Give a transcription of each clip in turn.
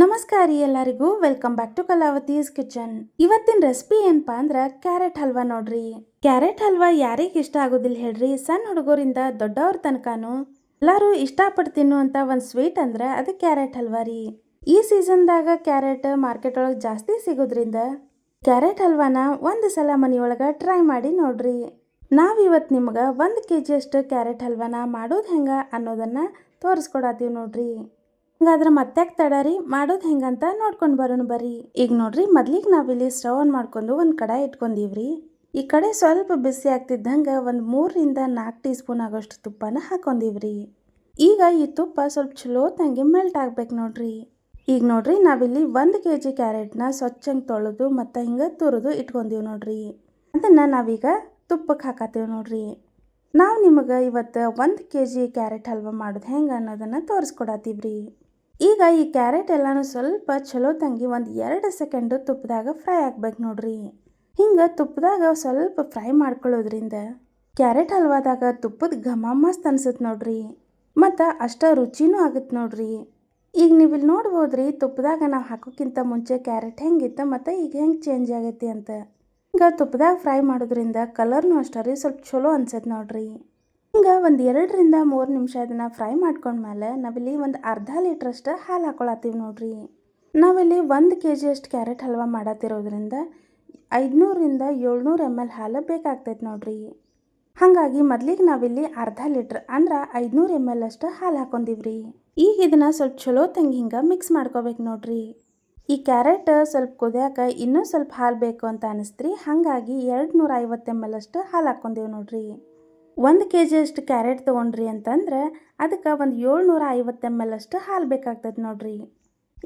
ನಮಸ್ಕಾರ ರೀ ಎಲ್ಲರಿಗೂ welcome back to Kalavati's kitchen. ಇವತ್ತಿನ ರೆಸಿಪಿ ಏನಪ್ಪಾ ಅಂದ್ರ ಕ್ಯಾರೆಟ್ ಹಲ್ವಾ ನೋಡ್ರಿ. ಕ್ಯಾರೆಟ್ ಹಲ್ವಾ ಯಾರಿಗೆ ಇಷ್ಟ ಆಗೋದಿಲ್ಲ ಹೇಳ್ರಿ. ಸಣ್ಣ ಹುಡುಗರಿಂದ ದೊಡ್ಡವ್ರ ತನಕನು ಎಲ್ಲರೂ ಇಷ್ಟಪಟ್ಟು ತಿನ್ನುವಂತ ಒಂದ್ ಸ್ವೀಟ್ ಅಂದ್ರ ಅದು ಕ್ಯಾರೆಟ್ ಹಲ್ವಾ ರೀ. ಈ ಸೀಸನ್ದಾಗ ಕ್ಯಾರೆಟ್ ಮಾರ್ಕೆಟ್ ಒಳಗೆ ಜಾಸ್ತಿ ಸಿಗೋದ್ರಿಂದ ಕ್ಯಾರೆಟ್ ಹಲ್ವಾನ ಒಂದು ಸಲ ಮನಿಯೊಳಗ ಟ್ರೈ ಮಾಡಿ ನೋಡ್ರಿ. ನಾವಿವತ್ತು ನಿಮ್ಗೆ 1 kg ಅಷ್ಟು ಕ್ಯಾರೆಟ್ ಹಲ್ವಾನ ಮಾಡೋದು ಹೆಂಗ ಅನ್ನೋದನ್ನ ತೋರಿಸ್ಕೊಡತ್ತೀವಿ ನೋಡ್ರಿ. ಹಂಗಾದ್ರೆ ಮತ್ತೆ ತಡರಿ ಮಾಡೋದು ಹೆಂಗಂತ ನೋಡ್ಕೊಂಡು ಬರೋಣ ಬರ್ರಿ. ಈಗ ನೋಡ್ರಿ, ಮೊದ್ಲಿಗೆ ನಾವಿಲ್ಲಿ ಸ್ಟವ್ ಆನ್ ಮಾಡ್ಕೊಂಡು ಒಂದು ಕಡಾಯಿ ಇಟ್ಕೊಂಡಿವ್ರಿ. ಈ ಕಡೆ ಸ್ವಲ್ಪ ಬಿಸಿ ಆಗ್ತಿದ್ದಂಗ ಒಂದು 3ರಿಂದ 4 ಟೀ ಸ್ಪೂನ್ ಆಗೋಷ್ಟು ತುಪ್ಪನ ಹಾಕೊಂಡಿವ್ರಿ. ಈಗ ಈ ತುಪ್ಪ ಸ್ವಲ್ಪ ಚಲೋ ತಂಗಿ ಮೆಲ್ಟ್ ಆಗ್ಬೇಕು ನೋಡ್ರಿ. ಈಗ ನೋಡ್ರಿ, ನಾವಿಲ್ಲಿ 1 kg ಕ್ಯಾರೆಟ್ನ ಸ್ವಚ್ಛಂಗೆ ತೊಳೆದು ಮತ್ತು ಹಿಂಗೆ ತುರಿದು ಇಟ್ಕೊಂಡಿವ್ ನೋಡ್ರಿ. ಅದನ್ನ ನಾವೀಗ ತುಪ್ಪಕ್ಕೆ ಹಾಕತ್ತೀವಿ ನೋಡ್ರಿ. ನಾವು ನಿಮಗೆ ಇವತ್ತು 1 kg ಕ್ಯಾರೆಟ್ ಹಲ್ವಾ ಮಾಡೋದು ಹೆಂಗೆ ಅನ್ನೋದನ್ನ ತೋರಿಸ್ಕೊಡತ್ತೀವ್ರಿ. ಈಗ ಈ ಕ್ಯಾರೆಟ್ ಎಲ್ಲಾನು ಸ್ವಲ್ಪ ಚಲೋ ತಂಗಿ ಒಂದು 2 ಸೆಕೆಂಡ್ ತುಪ್ಪದಾಗ ಫ್ರೈ ಆಗ್ಬೇಕು ನೋಡ್ರಿ. ಹಿಂಗೆ ತುಪ್ಪದಾಗ ಸ್ವಲ್ಪ ಫ್ರೈ ಮಾಡ್ಕೊಳ್ಳೋದ್ರಿಂದ ಕ್ಯಾರೆಟ್ ಹಲ್ವಾದಾಗ ತುಪ್ಪದ ಘಮ ಮಸ್ತ್ ಅನ್ಸುತ್ತೆ ನೋಡ್ರಿ. ಮತ್ತು ಅಷ್ಟ ರುಚಿನೂ ಆಗುತ್ತೆ ನೋಡ್ರಿ. ಈಗ ನೀವು ಇಲ್ಲಿ ನೋಡ್ಬೋದ್ರಿ, ತುಪ್ಪದಾಗ ನಾವು ಹಾಕೋಕ್ಕಿಂತ ಮುಂಚೆ ಕ್ಯಾರೆಟ್ ಹೆಂಗಿತ್ತು ಮತ್ತು ಈಗ ಹೆಂಗೆ ಚೇಂಜ್ ಆಗೈತಿ ಅಂತ. ಹಿಂಗೆ ತುಪ್ಪದಾಗ ಫ್ರೈ ಮಾಡೋದ್ರಿಂದ ಕಲರ್ನು ಅಷ್ಟೇ ರೀ ಸ್ವಲ್ಪ ಚಲೋ ಅನ್ಸತ್ತೆ ನೋಡ್ರಿ. ಹಿಂಗೆ ಒಂದು 2ರಿಂದ 3 ನಿಮಿಷ ಅದನ್ನು ಫ್ರೈ ಮಾಡ್ಕೊಂಡ್ಮೇಲೆ ನಾವಿಲ್ಲಿ ಒಂದು ಅರ್ಧ ಲೀಟ್ರಷ್ಟು ಹಾಲು ಹಾಕೊಳತ್ತೀವಿ ನೋಡ್ರಿ. ನಾವಿಲ್ಲಿ 1 kg ಅಷ್ಟು ಕ್ಯಾರೆಟ್ ಹಲ್ವಾ ಮಾಡತ್ತಿರೋದ್ರಿಂದ 500ರಿಂದ 700 ml ಹಾಲು ಬೇಕಾಗ್ತೈತೆ ನೋಡ್ರಿ. ಹಾಗಾಗಿ ಮೊದ್ಲಿಗೆ ನಾವಿಲ್ಲಿ ಅರ್ಧ ಲೀಟ್ರ್ ಅಂದ್ರೆ 500 ml ಅಷ್ಟು ಹಾಲು ಹಾಕೊಂಡಿವ್ರಿ. ಈಗ ಇದನ್ನು ಸ್ವಲ್ಪ ಚಲೋ ತಂಗಿ ಹಿಂಗೆ ಮಿಕ್ಸ್ ಮಾಡ್ಕೋಬೇಕು ನೋಡ್ರಿ. ಈ ಕ್ಯಾರೆಟ್ ಸ್ವಲ್ಪ ಕುದಿಯಾಕ ಇನ್ನೂ ಸ್ವಲ್ಪ ಹಾಲು ಬೇಕು ಅಂತ ಅನಿಸ್ತ್ರಿ. ಹಾಗಾಗಿ 250 ml ಅಷ್ಟು ಹಾಲು ಹಾಕ್ಕೊಂಡೇವು ನೋಡ್ರಿ. 1 kg ಅಷ್ಟು ಕ್ಯಾರೆಟ್ ತೊಗೊಂಡ್ರಿ ಅಂತಂದ್ರೆ ಅದಕ್ಕೆ ಒಂದು 750 ml ಅಷ್ಟು ಹಾಲು ಬೇಕಾಗ್ತದೆ ನೋಡ್ರಿ.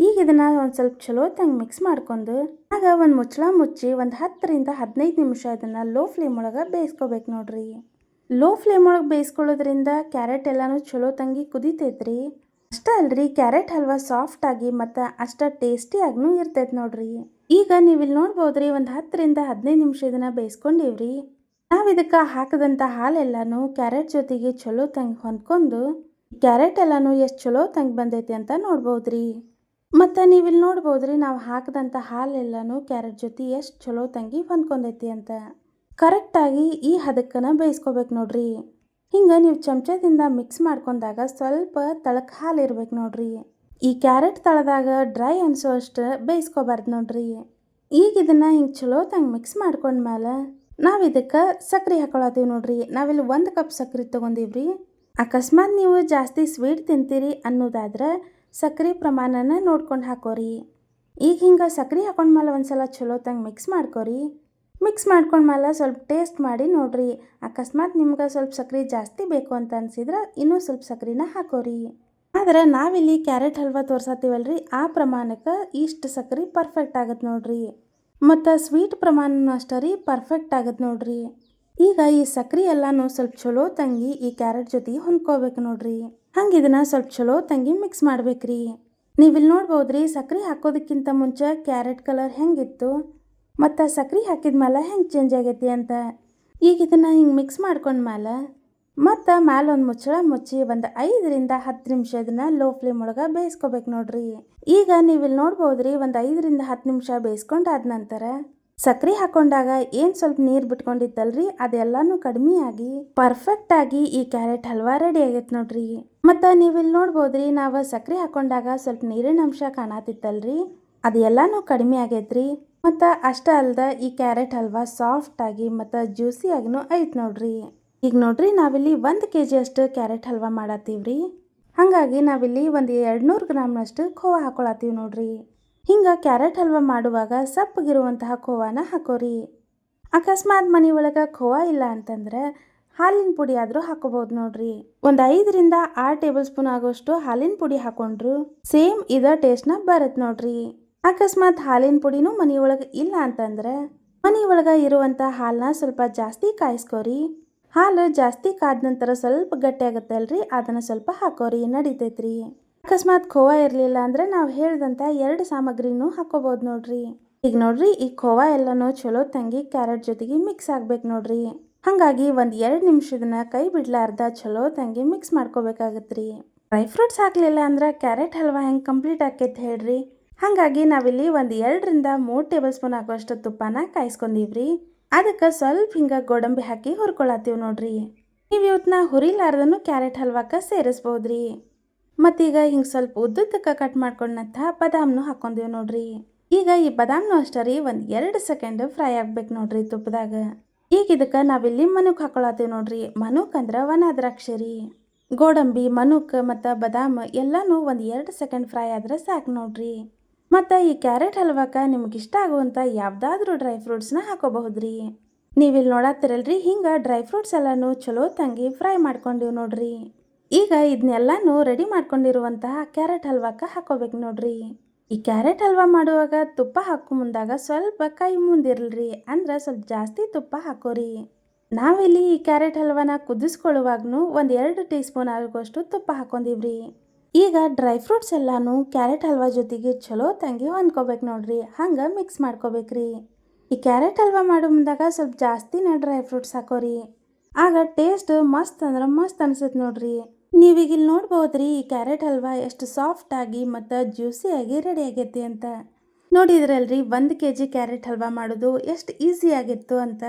ಈಗ ಇದನ್ನು ಒಂದು ಸ್ವಲ್ಪ ಚಲೋ ತಂಗಿ ಮಿಕ್ಸ್ ಮಾಡ್ಕೊಂಡು ಆಗ ಒಂದು ಮುಚ್ಚಳ ಮುಚ್ಚಿ ಒಂದು 10ರಿಂದ 15 ನಿಮಿಷ ಇದನ್ನು ಲೋ ಫ್ಲೇಮ್ ಒಳಗೆ ಬೇಯಿಸ್ಕೋಬೇಕು ನೋಡ್ರಿ. ಲೋ ಫ್ಲೇಮ್ ಒಳಗೆ ಬೇಯಿಸ್ಕೊಳ್ಳೋದ್ರಿಂದ ಕ್ಯಾರೆಟ್ ಎಲ್ಲನೂ ಚಲೋ ತಂಗಿ ಕುದಿತೈತ್ರಿ. ಅಷ್ಟೇ ಅಲ್ರಿ, ಕ್ಯಾರೆಟ್ ಹಲ್ವಾ ಸಾಫ್ಟಾಗಿ ಮತ್ತು ಅಷ್ಟ ಟೇಸ್ಟಿಯಾಗೂ ಇರ್ತೈತೆ ನೋಡ್ರಿ. ಈಗ ನೀವು ಇಲ್ಲಿ ನೋಡ್ಬೋದ್ರಿ, ಒಂದು 10ರಿಂದ 15 ನಿಮಿಷ ಇದನ್ನು ಬೇಯಿಸ್ಕೊಂಡಿವ್ರಿ. ನಾವು ಇದಕ್ಕೆ ಹಾಕಿದಂಥ ಹಾಲೆಲ್ಲನೂ ಕ್ಯಾರೆಟ್ ಜೊತೆಗೆ ಚಲೋ ತಂಗಿ ಹೊಂದ್ಕೊಂಡು ಕ್ಯಾರೆಟ್ ಎಲ್ಲನೂ ಎಷ್ಟು ಚಲೋ ತಂಗಿ ಬಂದೈತಿ ಅಂತ ನೋಡ್ಬೋದ್ರಿ. ಮತ್ತು ನೀವು ಇಲ್ಲಿ ನೋಡ್ಬೋದ್ರಿ, ನಾವು ಹಾಕಿದಂಥ ಹಾಲೆಲ್ಲನೂ ಕ್ಯಾರೆಟ್ ಜೊತೆ ಎಷ್ಟು ಚಲೋ ತಂಗಿ ಹೊಂದ್ಕೊಂಡೈತಿ ಅಂತ. ಕರೆಕ್ಟಾಗಿ ಈ ಹದಕ್ಕನ ಬೇಯಿಸ್ಕೋಬೇಕು ನೋಡ್ರಿ. ಹಿಂಗೆ ನೀವು ಚಮಚದಿಂದ ಮಿಕ್ಸ್ ಮಾಡ್ಕೊಂಡಾಗ ಸ್ವಲ್ಪ ತಳಕ್ಕೆ ಹಾಲು ಇರ್ಬೇಕು ನೋಡ್ರಿ. ಈ ಕ್ಯಾರೆಟ್ ತಳದಾಗ ಡ್ರೈ ಅನಿಸೋ ಅಷ್ಟು ಬೇಯಿಸ್ಕೋಬಾರ್ದು ನೋಡ್ರಿ. ಈಗ ಇದನ್ನು ಹಿಂಗೆ ಚಲೋ ತಂಗಿ ಮಿಕ್ಸ್ ಮಾಡ್ಕೊಂಡ್ಮೇಲೆ ನಾವು ಇದಕ್ಕೆ ಸಕ್ಕರೆ ಹಾಕೊಳತ್ತೀವಿ ನೋಡ್ರಿ. ನಾವಿಲ್ಲಿ 1 ಕಪ್ ಸಕ್ಕರೆ ತೊಗೊಂಡಿವ್ರಿ. ಅಕಸ್ಮಾತ್ ನೀವು ಜಾಸ್ತಿ ಸ್ವೀಟ್ ತಿಂತೀರಿ ಅನ್ನೋದಾದ್ರೆ ಸಕ್ಕರೆ ಪ್ರಮಾಣನ ನೋಡ್ಕೊಂಡು ಹಾಕೋರಿ. ಈಗ ಹಿಂಗೆ ಸಕ್ಕರೆ ಹಾಕೊಂಡ್ಮೇಲೆ ಒಂದ್ಸಲ ಚಲೋ ತಂಗಿ ಮಿಕ್ಸ್ ಮಾಡ್ಕೋರಿ. ಮಿಕ್ಸ್ ಮಾಡ್ಕೊಂಡ್ಮೇಲೆ ಸ್ವಲ್ಪ ಟೇಸ್ಟ್ ಮಾಡಿ ನೋಡ್ರಿ. ಅಕಸ್ಮಾತ್ ನಿಮ್ಗೆ ಸ್ವಲ್ಪ ಸಕ್ಕರೆ ಜಾಸ್ತಿ ಬೇಕು ಅಂತ ಅನಿಸಿದ್ರೆ ಇನ್ನೂ ಸ್ವಲ್ಪ ಸಕ್ಕರೆನ ಹಾಕೋರಿ. ಆದರೆ ನಾವಿಲ್ಲಿ ಕ್ಯಾರೆಟ್ ಹಲ್ವಾ ತೋರ್ಸತ್ತೀವಲ್ರಿ, ಆ ಪ್ರಮಾಣಕ್ಕೆ ಇಷ್ಟು ಸಕ್ಕರೆ ಪರ್ಫೆಕ್ಟ್ ಆಗತ್ತೆ ನೋಡ್ರಿ. ಮತ್ತು ಸ್ವೀಟ್ ಪ್ರಮಾಣನೂ ಅಷ್ಟೇ ರೀ ಪರ್ಫೆಕ್ಟ್ ಆಗತ್ತೆ ನೋಡ್ರಿ. ಈಗ ಈ ಸಕ್ಕರೆ ಎಲ್ಲನೂ ಸ್ವಲ್ಪ ಚಲೋ ತಂಗಿ ಈ ಕ್ಯಾರೆಟ್ ಜೊತೆಗೆ ಹೊಂದ್ಕೋಬೇಕು ನೋಡ್ರಿ. ಹಂಗೆ ಇದನ್ನು ಸ್ವಲ್ಪ ಚಲೋ ತಂಗಿ ಮಿಕ್ಸ್ ಮಾಡ್ಬೇಕ್ರಿ. ನೀವಿಲ್ಲಿ ನೋಡ್ಬೋದ್ರಿ, ಸಕ್ಕರೆ ಹಾಕೋದಕ್ಕಿಂತ ಮುಂಚೆ ಕ್ಯಾರೆಟ್ ಕಲರ್ ಹೆಂಗಿತ್ತು ಮತ್ತು ಸಕ್ಕರೆ ಹಾಕಿದ್ಮೇಲೆ ಹೆಂಗೆ ಚೇಂಜ್ ಆಗೈತಿ ಅಂತ. ಈಗ ಇದನ್ನು ಹಿಂಗೆ ಮಿಕ್ಸ್ ಮಾಡ್ಕೊಂಡ್ಮೇಲೆ ಮತ್ತು ಮ್ಯಾಲೆ ಒಂದು ಮುಚ್ಚಳ ಮುಚ್ಚಿ ಒಂದು 5ರಿಂದ 10 ನಿಮಿಷ ಇದನ್ನು ಲೋ ಫ್ಲೇಮ್ ಒಳಗೆ ಬೇಯಿಸ್ಕೋಬೇಕು ನೋಡ್ರಿ. ಈಗ ನೀವಿಲ್ಲಿ ನೋಡ್ಬೋದ್ರಿ, ಒಂದು 5ರಿಂದ 10 ನಿಮಿಷ ಬೇಯಿಸ್ಕೊಂಡಾದ ನಂತರ ಸಕ್ಕರೆ ಹಾಕೊಂಡಾಗ ಏನು ಸ್ವಲ್ಪ ನೀರು ಬಿಟ್ಕೊಂಡಿತ್ತಲ್ರಿ ಅದೆಲ್ಲಾನು ಕಡಿಮೆ ಆಗಿ ಪರ್ಫೆಕ್ಟ್ ಆಗಿ ಈ ಕ್ಯಾರೆಟ್ ಹಲ್ವಾ ರೆಡಿ ಆಗೈತೆ ನೋಡ್ರಿ. ಮತ್ತು ನೀವಿಲ್ಲಿ ನೋಡ್ಬೋದ್ರಿ, ನಾವು ಸಕ್ಕರೆ ಹಾಕೊಂಡಾಗ ಸ್ವಲ್ಪ ನೀರಿನ ಅಂಶ ಕಾಣತಿತ್ತಲ್ರಿ ಅದೆಲ್ಲಾನು ಕಡಿಮೆ ಆಗೈತ್ರಿ. ಮತ್ತು ಅಷ್ಟೇ ಅಲ್ದ ಈ ಕ್ಯಾರೆಟ್ ಹಲ್ವಾ ಸಾಫ್ಟ್ ಆಗಿ ಮತ್ತು ಜ್ಯೂಸಿಯಾಗೂ ಐತೆ ನೋಡ್ರಿ. ಈಗ ನೋಡ್ರಿ, ನಾವಿಲ್ಲಿ 1 kg ಅಷ್ಟು ಕ್ಯಾರೆಟ್ ಹಲ್ವಾ ಮಾಡತ್ತೀವ್ರಿ. ಹಾಗಾಗಿ ನಾವಿಲ್ಲಿ ಒಂದು 200 ಗ್ರಾಮ್ನಷ್ಟು ಖೋವಾ ಹಾಕೊಳತ್ತೀವಿ ನೋಡ್ರಿ. ಹಿಂಗೆ ಕ್ಯಾರೆಟ್ ಹಲ್ವಾ ಮಾಡುವಾಗ ಸಪ್ಪಗಿರುವಂತಹ ಖೋವಾನ ಹಾಕೋರಿ. ಅಕಸ್ಮಾತ್ ಮನೆ ಒಳಗೆ ಖೋವಾ ಇಲ್ಲ ಅಂತಂದ್ರೆ ಹಾಲಿನ ಪುಡಿ ಆದರೂ ಹಾಕೋಬೋದು ನೋಡ್ರಿ. ಒಂದು 5ರಿಂದ 6 ಟೇಬಲ್ ಸ್ಪೂನ್ ಆಗೋಷ್ಟು ಹಾಲಿನ ಪುಡಿ ಹಾಕೊಂಡ್ರು ಸೇಮ್ ಇದೇ ಟೇಸ್ಟ್ನ ಬರುತ್ತೆ ನೋಡ್ರಿ. ಅಕಸ್ಮಾತ್ ಹಾಲಿನ ಪುಡಿನೂ ಮನೆಯೊಳಗೆ ಇಲ್ಲ ಅಂತಂದ್ರೆ ಮನೆಯೊಳಗೆ ಇರುವಂಥ ಹಾಲನ್ನ ಸ್ವಲ್ಪ ಜಾಸ್ತಿ ಕಾಯಿಸ್ಕೋರಿ. ಹಾಲು ಜಾಸ್ತಿ ಕಾದ ನಂತರ ಸ್ವಲ್ಪ ಗಟ್ಟಿ ಆಗುತ್ತೆ ಅಲ್ರಿ, ಅದನ್ನು ಸ್ವಲ್ಪ ಹಾಕೋರಿ, ನಡಿತೈತ್ರಿ. ಅಕಸ್ಮಾತ್ ಖೋವಾ ಇರಲಿಲ್ಲ ಅಂದರೆ ನಾವು ಹೇಳಿದಂಥ 2 ಸಾಮಗ್ರಿನೂ ಹಾಕೋಬೋದು ನೋಡ್ರಿ. ಈಗ ನೋಡ್ರಿ, ಈ ಖೋವಾ ಎಲ್ಲನೂ ಚಲೋ ತಂಗಿ ಕ್ಯಾರೆಟ್ ಜೊತೆಗೆ ಮಿಕ್ಸ್ ಆಗ್ಬೇಕು ನೋಡ್ರಿ. ಹಾಗಾಗಿ ಒಂದು 2 ನಿಮಿಷದನ್ನ ಕೈ ಬಿಡ್ಲಾರ್ದ ಚಲೋ ತಂಗಿ ಮಿಕ್ಸ್ ಮಾಡ್ಕೋಬೇಕಾಗತ್ತೆ ರೀ. ಡ್ರೈ ಫ್ರೂಟ್ಸ್ ಹಾಕಲಿಲ್ಲ ಅಂದ್ರೆ ಕ್ಯಾರೆಟ್ ಹಲ್ವಾ ಹೆಂಗೆ ಕಂಪ್ಲೀಟ್ ಆಕೈತೆ ಹೇಳ್ರಿ. ಹಾಗಾಗಿ ನಾವಿಲ್ಲಿ ಒಂದು 2ರಿಂದ 3 ಟೇಬಲ್ ಸ್ಪೂನ್ ಆಗುವಷ್ಟು ತುಪ್ಪನ ಕಾಯಿಸ್ಕೊಂಡೀವ್ರಿ. ಅದಕ್ಕೆ ಸ್ವಲ್ಪ ಹಿಂಗೆ ಗೋಡಂಬಿ ಹಾಕಿ ಹುರ್ಕೊಳತ್ತೀವಿ ನೋಡ್ರಿ. ನೀವು ಇವತ್ತನ್ನ ಹುರಿಲಾರ್ದನು ಕ್ಯಾರೆಟ್ ಹಲ್ವಾಕ್ಕೆ ಸೇರಿಸ್ಬೋದ್ರಿ. ಮತ್ತೀಗ ಹಿಂಗೆ ಸ್ವಲ್ಪ ಉದ್ದುದ್ದಕ್ಕೆ ಕಟ್ ಮಾಡ್ಕೊಂಡಂಥ ಬಾದಾಮ್ನು ಹಾಕ್ಕೊಂಡೀವಿ ನೋಡ್ರಿ. ಈಗ ಈ ಬಾದಾಮ್ನು ಅಷ್ಟೇ ರೀ ಒಂದು 2 ಸೆಕೆಂಡ್ ಫ್ರೈ ಆಗ್ಬೇಕು ನೋಡ್ರಿ ತುಪ್ಪದಾಗ. ಈಗ ಇದಕ್ಕೆ ನಾವಿಲ್ಲಿ ಮನುಕ್ ಹಾಕೊಳತ್ತೀವಿ ನೋಡ್ರಿ. ಮನುಕ್ ಅಂದ್ರೆ ಒಣ ದ್ರಾಕ್ಷಿ ರೀ. ಗೋಡಂಬಿ, ಮನುಕ್ ಮತ್ತು ಬಾದಾಮ್ ಎಲ್ಲನೂ ಒಂದು 2 ಸೆಕೆಂಡ್ ಫ್ರೈ ಆದ್ರೆ ಸಾಕು ನೋಡ್ರಿ. ಮತ್ತು ಈ ಕ್ಯಾರೆಟ್ ಹಲ್ವಾಕ್ಕೆ ನಿಮ್ಗೆ ಇಷ್ಟ ಆಗುವಂಥ ಯಾವುದಾದ್ರೂ ಡ್ರೈ ಫ್ರೂಟ್ಸ್ನ ಹಾಕೋಬಹುದ್ರಿ. ನೀವಿಲ್ಲಿ ನೋಡತ್ತಿರಲ್ರಿ ಹಿಂಗೆ ಡ್ರೈ ಫ್ರೂಟ್ಸ್ ಎಲ್ಲನೂ ಚಲೋ ತಂಗಿ ಫ್ರೈ ಮಾಡ್ಕೊಂಡಿವಿ ನೋಡ್ರಿ. ಈಗ ಇದನ್ನೆಲ್ಲನೂ ರೆಡಿ ಮಾಡ್ಕೊಂಡಿರುವಂತಹ ಕ್ಯಾರೆಟ್ ಹಲ್ವಾಕ್ಕೆ ಹಾಕೋಬೇಕು ನೋಡ್ರಿ. ಈ ಕ್ಯಾರೆಟ್ ಹಲ್ವಾ ಮಾಡುವಾಗ ತುಪ್ಪ ಹಾಕೋ ಮುಂದಾಗ ಸ್ವಲ್ಪ ಕೈ ಮುಂದಿರಲ್ರಿ, ಅಂದ್ರೆ ಸ್ವಲ್ಪ ಜಾಸ್ತಿ ತುಪ್ಪ ಹಾಕೋರಿ. ನಾವಿಲ್ಲಿ ಈ ಕ್ಯಾರೆಟ್ ಹಲ್ವಾನ ಕುದಿಸ್ಕೊಳ್ಳುವಾಗೂ ಒಂದು 2 ಟೀ ಸ್ಪೂನ್ ಆಗುವಷ್ಟು ತುಪ್ಪ ಹಾಕೊಂಡಿವ್ರಿ. ಈಗ ಡ್ರೈ ಫ್ರೂಟ್ಸ್ ಎಲ್ಲಾನು ಕ್ಯಾರೆಟ್ ಹಲ್ವಾ ಜೊತೆಗೆ ಚಲೋ ತಂಗಿ ಹೊಂದ್ಕೋಬೇಕು ನೋಡ್ರಿ. ಹಂಗೆ ಮಿಕ್ಸ್ ಮಾಡ್ಕೋಬೇಕ್ರಿ. ಈ ಕ್ಯಾರೆಟ್ ಹಲ್ವಾ ಮಾಡೋ ಮುಂದಾಗ ಸ್ವಲ್ಪ ಜಾಸ್ತಿನ ಡ್ರೈ ಫ್ರೂಟ್ಸ್ ಹಾಕೋರಿ. ಆಗ ಟೇಸ್ಟ್ ಮಸ್ತ್ ಅಂದ್ರೆ ಮಸ್ತ್ ಅನ್ಸುತ್ತೆ ನೋಡ್ರಿ. ನೀವೀಗ ಇಲ್ಲಿ ನೋಡ್ಬೋದ್ರಿ ಈ ಕ್ಯಾರೆಟ್ ಹಲ್ವಾ ಎಷ್ಟು ಸಾಫ್ಟ್ ಆಗಿ ಮತ್ತು ಜ್ಯೂಸಿಯಾಗಿ ರೆಡಿ ಆಗೈತಿ ಅಂತ. ನೋಡಿದ್ರಲ್ರಿ 1 kg ಕ್ಯಾರೆಟ್ ಹಲ್ವಾ ಮಾಡೋದು ಎಷ್ಟು ಈಸಿ ಆಗಿತ್ತು ಅಂತ.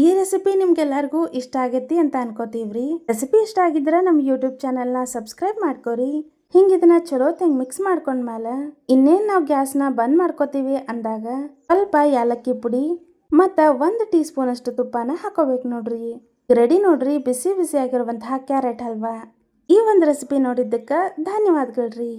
ಈ ರೆಸಿಪಿ ನಿಮ್ಗೆಲ್ಲರಿಗೂ ಇಷ್ಟ ಆಗೈತಿ ಅಂತ ಅನ್ಕೋತೀವ್ರಿ. ರೆಸಿಪಿ ಇಷ್ಟ ಆಗಿದ್ರೆ ನಮ್ಮ ಯೂಟ್ಯೂಬ್ ಚಾನಲ್ನ ಸಬ್ಸ್ಕ್ರೈಬ್ ಮಾಡ್ಕೋರಿ. ಹಿಂಗೆ ಇದನ್ನ ಚಲೋ ತಂಗಿ ಮಿಕ್ಸ್ ಮಾಡ್ಕೊಂಡ್ಮೇಲೆ ಇನ್ನೇನು ನಾವು ಗ್ಯಾಸ್ನ ಬಂದ್ ಮಾಡ್ಕೋತೀವಿ ಅಂದಾಗ ಸ್ವಲ್ಪ ಏಲಕ್ಕಿ ಪುಡಿ ಮತ್ತು 1 ಟೀ ಸ್ಪೂನ್ ಅಷ್ಟು ತುಪ್ಪನ ಹಾಕೋಬೇಕು ನೋಡ್ರಿ. ರೆಡಿ ನೋಡ್ರಿ ಬಿಸಿ ಬಿಸಿ ಆಗಿರುವಂತಹ ಕ್ಯಾರೆಟ್ ಹಲ್ವಾ. ಈ ಒಂದು ರೆಸಿಪಿ ನೋಡಿದ್ದಕ್ಕೆ ಧನ್ಯವಾದಗಳ್ರಿ.